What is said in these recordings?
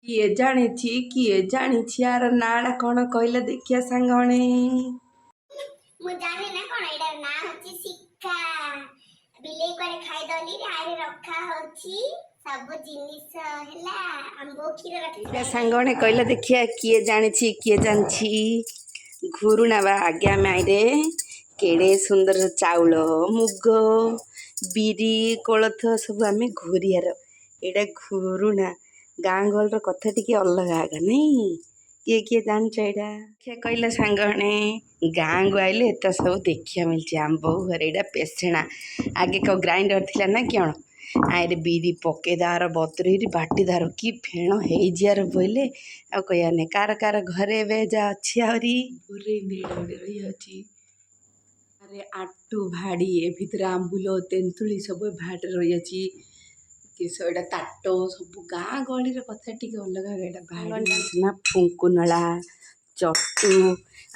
କିଏ ଜାଣିଛି ଆର ନାଁଟା କଣ କହିଲେ ଦେଖିଆ ସାଙ୍ଗମାନେ। ମୁଁ ଜାଣି ନା କଣ ଏଇଟାର ନାଁ ହଉଛି ଶିକା। ବିଲେଇ କୁଆଡେ ଖାଇଦଲି ଆରେ ରଖା ହଉଛି ସବୁ ଜିନିଷ ହେଲା ଆମ୍ବ କ୍ଷୀର ରଖି ସାଙ୍ଗମାନେ କହିଲେ ଦେଖିଆ କିଏ ଜାଣିଛି ଘୁରୁଣା ବା ଆଜ୍ଞା ମାଇରେ କେଡ଼େ ସୁନ୍ଦର ଚାଉଳ ମୁଗ ବିରି କୋଳଥ ସବୁ ଆମେ ଘୋରିଆର ଏଇଟା ଘୁରୁଣା। ଗାଁ ଗହଳିର କଥା ଟିକେ ଅଲଗା ଆଗ ନାଇଁ। କିଏ ଜାଣିଛ ଏଇଟା ଦେଖିଆ କହିଲେ ସାଙ୍ଗମାନେ। ଗାଁକୁ ଆଇଲେ ଏତ ସବୁ ଦେଖିବା ମିଳୁଛି ଆମ୍ବ ଘରେ ଏଇଟା ପେସେଣା। ଆଗେ କଣ ଗ୍ରାଇଣ୍ଡର ଥିଲା ନା କ'ଣ ଆଇରେ ବିରି ପକେଇଦାର ବତୁରେଇରି ବାଟିଦାର କି ଫେଣ ହେଇଯିବାର ବୋଇଲେ ଆଉ କହିବା ନାହିଁ। କାର ଘରେ ଏବେ ଯା ଅଛି ଆହୁରି ରହିଅଛି ଆରେ ଆଟୁ ଭାଡ଼ି ଏ ଭିତରେ ଆମ୍ବୁଲ ତେନ୍ତୁଳି ସବୁ ଭାଡ଼ି ରହିଅଛି। କିସ ଏଇଟା ତାଟ ସବୁ ଗାଁ ଗହଳିର କଥା ଟିକେ ଅଲଗା। ଏଇଟା ଭାଡ଼ି ନା ଫୁଙ୍କୁନଳା ଚଟୁ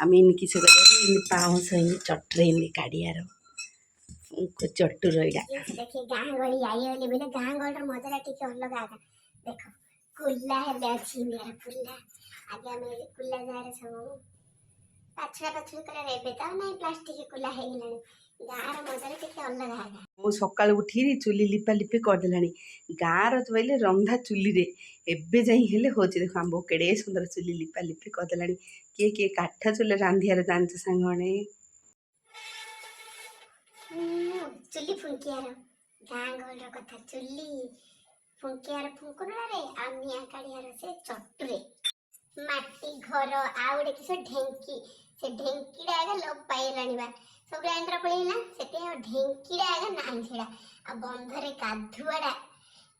ଆମେ ଏମିତି କିସ କରିବା ପାଉଁଶ ଚଟୁରେ ଏମିତି କାଢ଼ିଆର ଚଟୁ ରହିଲା। ଦେଖି ଗାଁ ଗହଳି ଆଇଗଲେ ବୋଲେ ଗାଁ ଗହଳିର ମଜାଟା ଟିକେ ଅଲଗା ଆକା। ଦେଖ କୁଲା ହେଲେ ଅଛି ଇଣ୍ଡିଆର କୁଲା। ଆଗେ ଆମେ କୁଲା ଯାରେ ସବୁ ପାଛୁଡ଼ା କଲେ ଏବେ ତ ନାଇଁ ପ୍ଲାଷ୍ଟିକ କୁଲା ହେଇଗଲାଣି। ଗାଁର ମଜାଟା ଟିକେ ଅଲଗା ଆକା। ମୁଁ ସକାଳୁ ଉଠିକି ଚୁଲି ଲିପାଲିପି କରିଦେଲାଣି। ଗାଁର କହିଲେ ରନ୍ଧା ଚୁଲିରେ ଏବେ ଯାଇ ହେଲେ ହେଉଛି। ଦେଖ ଆମ୍ବ କେଡ଼େ ସୁନ୍ଦର ଚୁଲି ଲିପାଲିପି କରିଦେଲାଣି। କିଏ କାଠ ଚୁଲିରେ ରାନ୍ଧିବାର ଜାଣିଛ ସାଙ୍ଗମାନେ। ଚୁଲି ଫୁଙ୍କିଆର ଗାଁ ଗହଳିର କଥା। ଚୁଲି ଫୁଙ୍କିଆର ଫୁଙ୍କୁଣାରେ ଆଉ ନିଆଁ କାଢିଆର ସେ ଚଟୁରେ। ମାଟି ଘର ଆଉ ଗୋଟେ କିସ ଢେଙ୍କି। ସେ ଢେଙ୍କିଟା ଆଗ ଲୋପ ପାଇଗଲାଣି ବା ସବୁ ଗ୍ରାଇଣ୍ଡର ପଳେଇଲା। ସେଠି ଆଉ ଢେଙ୍କିଟା ଆଗ ନାହିଁ ସେଟା। ଆଉ ବନ୍ଧରେ ଗାଧୁଆଟା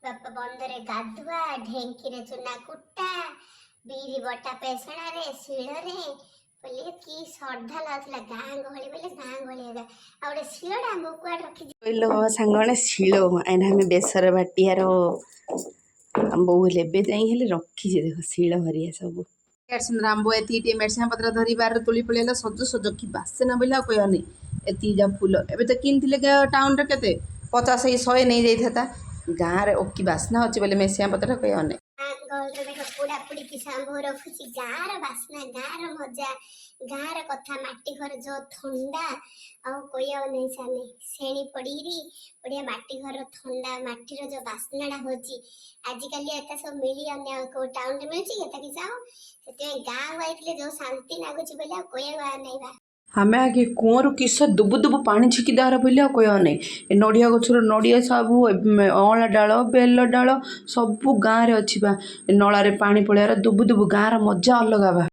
ବାପା ବନ୍ଧରେ ଗାଧୁଆ ଢେଙ୍କିରେ ଚୁନା କୁଟା ବିରି ବଟା ପେସଣାରେ ଶିଳରେ ବୋଲେ କି ଶ୍ରଦ୍ଧା ଲାଗୁଥିଲା। ଗାଁ ଗହଳି ବୋଲେ ଗାଁ ଗହଳି ଆଗ। ଆଉ ଗୋଟେ ଶିଳଟା ମୁଁ କୁଆଡେ ରଖିଛି କହିଲ ସାଙ୍ଗମାନେ ଶିଳ ଏଇନା ଆମେ ବେସର ବାଟିଆର ବୋଉ ହେଲେ ଏବେ ଯାଇ ହେଲେ ରଖିଛି। ଦେଖ ଶିଳ ହରିଆ ସବୁ ସୁନ୍ଦର ଆମ୍ବ ଏତିକି ଟିକେ ମେରସିଙ୍ଗା ପତ୍ର ଧରି ବାରରେ ତୋଳି ପଳେଇଲା ସଜ କି ବାସେନା ବୋଇଲେ ଆଉ କହିବାନି। ଏତିକି ଯା ଫୁଲ ଏବେ ତ କିଣିଥିଲେ ଟାଉନରେ କେତେ 50-100 ନେଇଯାଇଥାନ୍ତା। ଗାଁରେ କି ବାସ୍ନା ଅଛି ବୋଲେ ମେରସିଙ୍ଗା ପତ୍ର କହିବାନି। ଗହଳିରେ ଦେଖ ପୋଡାପୋଡି କି ଆମ୍ବ ରଖୁଛି। ଗାଁର ବାସ୍ନା ଗାଁର ମଜା ଗାଁର କଥା। ମାଟି ଘର ଯୋଉ ଥଣ୍ଡା ଆଉ କହିବା ନାହିଁ ସାନେ ଶେଣି ପଡିରି ବଢିଆ ମାଟି ଘର ଥଣ୍ଡା ମାଟିର ଯୋଉ ବାସ୍ନାଟା ହଉଛି ଆଜିକାଲି ଏଟା ସବୁ ମିଳି ଅନ୍ୟ କୋଉ ଟାଉନରେ ମିଳୁଛି ଏଟା କିଛି ଆଉ। ସେଥିପାଇଁ ଗାଁକୁ ଆଇଥିଲେ ଯୋଉ ଶାନ୍ତି ଲାଗୁଛି ବୋଲି ଆଉ କହିବା ନାହିଁ ବା। ଆମେ ଆଗେ କୂଅରୁ କିସ ଦୁବୁ ପାଣି ଛିକି ଦେବାର ବୋଲି ଆଉ କହିବା ନାହିଁ। ଏ ନଡ଼ିଆ ଗଛର ନଡ଼ିଆ ସବୁ ଅଁଳା ଡାଳ ବେଲ ଡାଳ ସବୁ ଗାଁରେ ଅଛି ବା। ନଳାରେ ପାଣି ପଳେଇବାର ଦୁବୁ ଗାଁର ମଜା ଅଲଗା ବା।